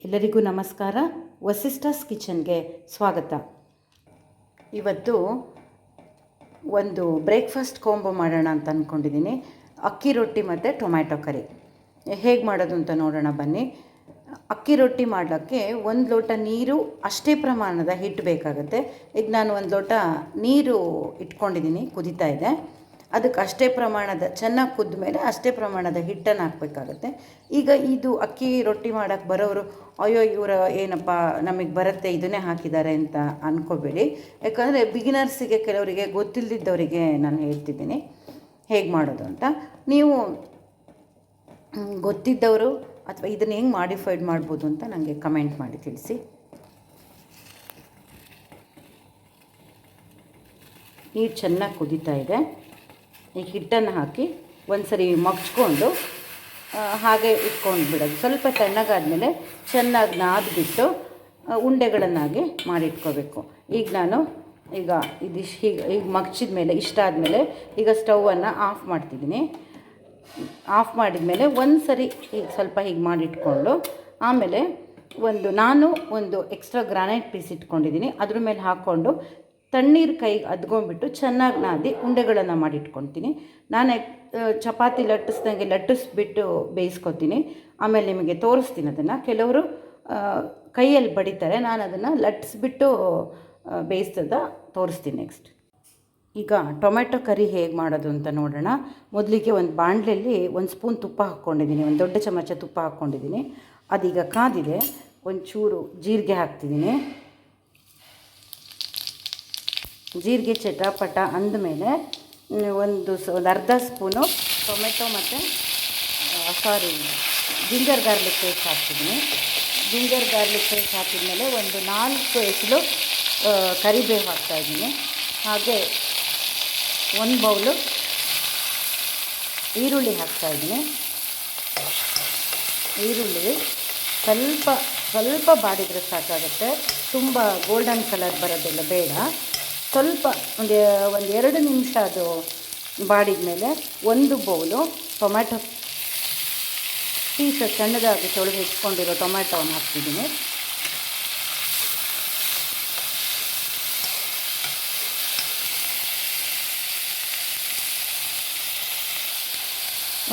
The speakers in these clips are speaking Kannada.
ಎಲ್ಲರಿಗೂ ನಮಸ್ಕಾರ. ವಸಿಷ್ಠಸ್ ಕಿಚನ್ಗೆ ಸ್ವಾಗತ. ಇವತ್ತು ಒಂದು ಬ್ರೇಕ್ಫಾಸ್ಟ್ ಕಾಂಬೋ ಮಾಡೋಣ ಅಂತ ಅಂದ್ಕೊಂಡಿದ್ದೀನಿ. ಅಕ್ಕಿ ರೊಟ್ಟಿ ಮತ್ತು ಟೊಮ್ಯಾಟೊ ಕರಿ ಹೇಗೆ ಮಾಡೋದು ಅಂತ ನೋಡೋಣ ಬನ್ನಿ. ಅಕ್ಕಿ ರೊಟ್ಟಿ ಮಾಡೋಕ್ಕೆ 1 ಲೋಟ ನೀರು, ಅಷ್ಟೇ ಪ್ರಮಾಣದ ಹಿಟ್ಟು ಬೇಕಾಗುತ್ತೆ. ಈಗ ನಾನು 1 ಲೋಟ ನೀರು ಇಟ್ಕೊಂಡಿದ್ದೀನಿ, ಕುದೀತಾ ಇದೆ. ಅದಕ್ಕೆ ಅಷ್ಟೇ ಪ್ರಮಾಣದ ಚೆನ್ನಾಗಿ ಕುದ್ದ ಮೇಲೆ ಅಷ್ಟೇ ಪ್ರಮಾಣದ ಹಿಟ್ಟನ್ನು ಹಾಕಬೇಕಾಗತ್ತೆ. ಈಗ ಇದು ಅಕ್ಕಿ ರೊಟ್ಟಿ ಮಾಡೋಕ್ಕೆ ಬರೋರು ಅಯ್ಯೋ ಇವರು ಏನಪ್ಪ ನಮಗೆ ಬರುತ್ತೆ ಇದನ್ನೇ ಹಾಕಿದ್ದಾರೆ ಅಂತ ಅಂದ್ಕೋಬೇಡಿ. ಯಾಕಂದರೆ ಬಿಗಿನರ್ಸಿಗೆ, ಕೆಲವರಿಗೆ ಗೊತ್ತಿಲ್ಲದಿದ್ದವರಿಗೆ ನಾನು ಹೇಳ್ತಿದ್ದೀನಿ ಹೇಗೆ ಮಾಡೋದು ಅಂತ. ನೀವು ಗೊತ್ತಿದ್ದವರು ಅಥವಾ ಇದನ್ನು ಹೆಂಗೆ ಮಾಡಿಫೈಡ್ ಮಾಡ್ಬೋದು ಅಂತ ನನಗೆ ಕಮೆಂಟ್ ಮಾಡಿ ತಿಳಿಸಿ. ನೀರು ಚೆನ್ನಾಗಿ ಕುದೀತಾ ಇದೆ. ಈ ಹಿಟ್ಟನ್ನು ಹಾಕಿ ಒಂದು ಸರಿ ಮಗ್ಚ್ಕೊಂಡು ಹಾಗೆ ಇಟ್ಕೊಂಡು ಬಿಡೋದು. ಸ್ವಲ್ಪ ತಣ್ಣಗಾದ್ಮೇಲೆ ಚೆನ್ನಾಗಿ ನಾದ್ಬಿಟ್ಟು ಉಂಡೆಗಳನ್ನಾಗಿ ಮಾಡಿಟ್ಕೋಬೇಕು. ಈಗ ನಾನು ಇದಿಷ್ಟು ಹೀಗೆ ಮಗ್ಚಿದ ಮೇಲೆ, ಇಷ್ಟ ಆದಮೇಲೆ ಈಗ ಸ್ಟವನ್ನು ಆಫ್ ಮಾಡ್ತಿದ್ದೀನಿ. ಆಫ್ ಮಾಡಿದ ಮೇಲೆ ಒಂದು ಸರಿ ಹೀಗೆ ಸ್ವಲ್ಪ ಹೀಗೆ ಮಾಡಿಟ್ಕೊಂಡು, ಆಮೇಲೆ ನಾನು ಒಂದು ಎಕ್ಸ್ಟ್ರಾ ಗ್ರಾನೈಟ್ ಪೀಸ್ ಇಟ್ಕೊಂಡಿದ್ದೀನಿ. ಅದ್ರ ಮೇಲೆ ಹಾಕ್ಕೊಂಡು ತಣ್ಣೀರು ಕೈಗೆ ಅದ್ಕೊಂಡ್ಬಿಟ್ಟು ಚೆನ್ನಾಗಿ ನಾದಿ ಉಂಡೆಗಳನ್ನು ಮಾಡಿಟ್ಕೊತೀನಿ. ನಾನು ಚಪಾತಿ ಲಟ್ಟಿಸ್ದಂಗೆ ಲಟ್ಟಿಸ್ಬಿಟ್ಟು ಬೇಯಿಸ್ಕೊತೀನಿ. ಆಮೇಲೆ ನಿಮಗೆ ತೋರಿಸ್ತೀನಿ ಅದನ್ನು. ಕೆಲವರು ಕೈಯಲ್ಲಿ ಬಡಿತಾರೆ, ನಾನು ಅದನ್ನು ಲಟ್ಟಿಸ್ಬಿಟ್ಟು ಬೇಯಿಸ್ತದ ತೋರಿಸ್ತೀನಿ ನೆಕ್ಸ್ಟ್. ಈಗ ಟೊಮೆಟೊ ಕರಿ ಹೇಗೆ ಮಾಡೋದು ಅಂತ ನೋಡೋಣ. ಮೊದಲಿಗೆ ಒಂದು ಬಾಣಲೆಯಲ್ಲಿ 1 ಸ್ಪೂನ್ ತುಪ್ಪ ಹಾಕ್ಕೊಂಡಿದ್ದೀನಿ, 1 ದೊಡ್ಡ ಚಮಚ ತುಪ್ಪ ಹಾಕ್ಕೊಂಡಿದ್ದೀನಿ. ಅದೀಗ ಕಾದಿದೆ. ಒಂಚೂರು ಜೀರಿಗೆ ಹಾಕ್ತಿದ್ದೀನಿ. ಜೀರಿಗೆ ಚಟಪಟ ಅಂದಮೇಲೆ ಒಂದು ಅರ್ಧ ಸ್ಪೂನು ಟೊಮೆಟೊ ಮತ್ತು ಜಿಂಜರ್ ಗಾರ್ಲಿಕ್ ಪೇಸ್ಟ್ ಹಾಕ್ತಿದ್ದೀನಿ. ಜಿಂಜರ್ ಗಾರ್ಲಿಕ್ ಪೇಸ್ಟ್ ಹಾಕಿದ್ಮೇಲೆ ಒಂದು 4 ಎಸಳು ಕರಿಬೇವು ಹಾಕ್ತಾಯಿದ್ದೀನಿ. ಹಾಗೆ 1 ಬೌಲು ಈರುಳ್ಳಿ ಹಾಕ್ತಾಯಿದ್ದೀನಿ. ಈರುಳ್ಳಿ ಸ್ವಲ್ಪ ಬಾಡಿದ್ರೆ ಸಾಕಾಗುತ್ತೆ, ತುಂಬ ಗೋಲ್ಡನ್ ಕಲರ್ ಬರೋದಿಲ್ಲ ಬೇಡ. ಸ್ವಲ್ಪ ಒಂದು 2 ನಿಮಿಷ ಅದು ಬಾಡಿದ ಮೇಲೆ 1 ಬೌಲು ಟೊಮ್ಯಾಟೊ ಪೀಸ್ ಸಣ್ಣದಾಗಿ ತೊಳೆದು ಇಟ್ಕೊಂಡಿರೋ ಟೊಮ್ಯಾಟೊವನ್ನು ಹಾಕ್ತಿದ್ದೀನಿ.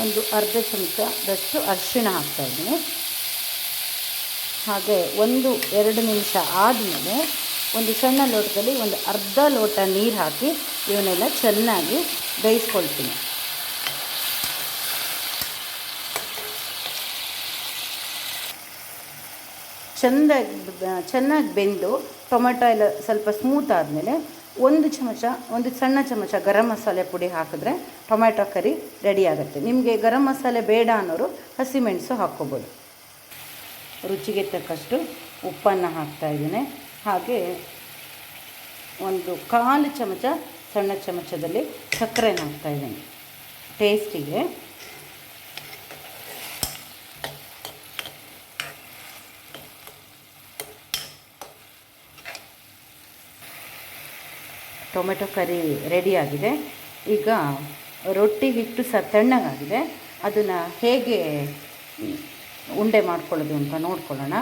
ಒಂದು ಅರ್ಧ ಚಮಚದಷ್ಟು ಅರಿಶಿಣ ಹಾಕ್ತಾಯಿದ್ದೀನಿ. ಹಾಗೆ 1-2 ನಿಮಿಷ ಆದಮೇಲೆ ಒಂದು ಸಣ್ಣ ಲೋಟದಲ್ಲಿ ಒಂದು ಅರ್ಧ ಲೋಟ ನೀರು ಹಾಕಿ ಇವನ್ನೆಲ್ಲ ಚೆನ್ನಾಗಿ ಬೇಯಿಸ್ಕೊಳ್ತೀನಿ. ಚೆನ್ನಾಗಿ ಬೆಂದು ಟೊಮೆಟೊ ಎಲ್ಲ ಸ್ವಲ್ಪ ಸ್ಮೂತ್ ಆದಮೇಲೆ ಒಂದು ಸಣ್ಣ ಚಮಚ ಗರಂ ಮಸಾಲೆ ಪುಡಿ ಹಾಕಿದ್ರೆ ಟೊಮೆಟೊ ಕರಿ ರೆಡಿ ಆಗುತ್ತೆ. ನಿಮಗೆ ಗರಂ ಮಸಾಲೆ ಬೇಡ ಅನ್ನೋರು ಹಸಿಮೆಣಸು ಹಾಕ್ಕೋಬೋದು. ರುಚಿಗೆ ತಕ್ಕಷ್ಟು ಉಪ್ಪನ್ನು ಹಾಕ್ತಾಯಿದ್ದೀನಿ. ಹಾಗೆ 1/4 ಚಮಚ ಸಣ್ಣ ಚಮಚದಲ್ಲಿ ಸಕ್ಕರೆನ ಹಾಕ್ತಾಯಿದ್ದೀನಿ ಟೇಸ್ಟಿಗೆ. ಟೊಮೆಟೊ ಕರಿ ರೆಡಿಯಾಗಿದೆ. ಈಗ ರೊಟ್ಟಿ ಹಿಟ್ಟು ತಣ್ಣಗಾಗಿದೆ. ಅದನ್ನು ಹೇಗೆ ಉಂಡೆ ಮಾಡ್ಕೊಳ್ಳೋದು ಅಂತ ನೋಡ್ಕೊಳ್ಳೋಣ.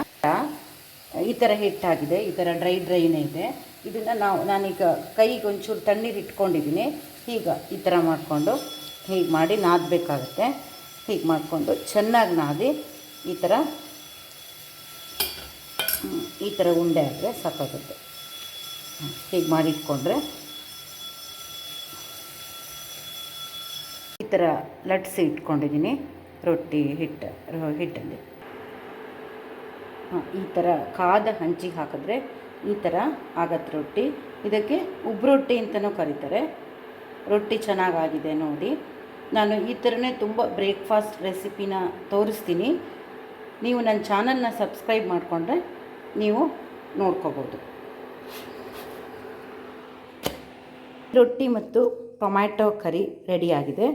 ಈ ಥರ ಹಿಟ್ಟಾಗಿದೆ, ಈ ಥರ ಡ್ರೈನೇ ಇದೆ. ಇದನ್ನು ನಾನೀಗ ಕೈಗೆ ಒಂಚೂರು ತಣ್ಣೀರು ಇಟ್ಕೊಂಡಿದ್ದೀನಿ. ಈ ಥರ ಮಾಡಿಕೊಂಡು ಹೀಗೆ ಮಾಡಿ ನಾದಬೇಕಾಗುತ್ತೆ. ಹೀಗೆ ಮಾಡಿಕೊಂಡು ಚೆನ್ನಾಗಿ ನಾದಿ ಈ ಥರ ಉಂಡೆ ಆದರೆ ಸಾಕಾಗುತ್ತೆ. ಹೀಗೆ ಮಾಡಿಟ್ಕೊಂಡ್ರೆ ಈ ಥರ ಲಟ್ಟಿಸಿ ಇಟ್ಕೊಂಡಿದ್ದೀನಿ ರೊಟ್ಟಿ ಹಿಟ್ಟಲ್ಲಿ. ಈ ಥರ ಕಾದ ಹಂಚಿಗೆ ಹಾಕಿದ್ರೆ ಈ ಥರ ಆಗತ್ತೆ ರೊಟ್ಟಿ. ಇದಕ್ಕೆ ಉಬ್ಬು ಅಂತಲೂ ಕರೀತಾರೆ. ರೊಟ್ಟಿ ಚೆನ್ನಾಗಾಗಿದೆ ನೋಡಿ. ನಾನು ಈ ಥರನೇ ತುಂಬ ಬ್ರೇಕ್ಫಾಸ್ಟ್ ರೆಸಿಪಿನ ತೋರಿಸ್ತೀನಿ. ನೀವು ನನ್ನ ಚಾನಲ್ನ ಸಬ್ಸ್ಕ್ರೈಬ್ ಮಾಡಿಕೊಂಡ್ರೆ ನೀವು ನೋಡ್ಕೋಬೋದು. ರೊಟ್ಟಿ ಮತ್ತು ಟೊಮ್ಯಾಟೊ ಕರಿ ರೆಡಿಯಾಗಿದೆ.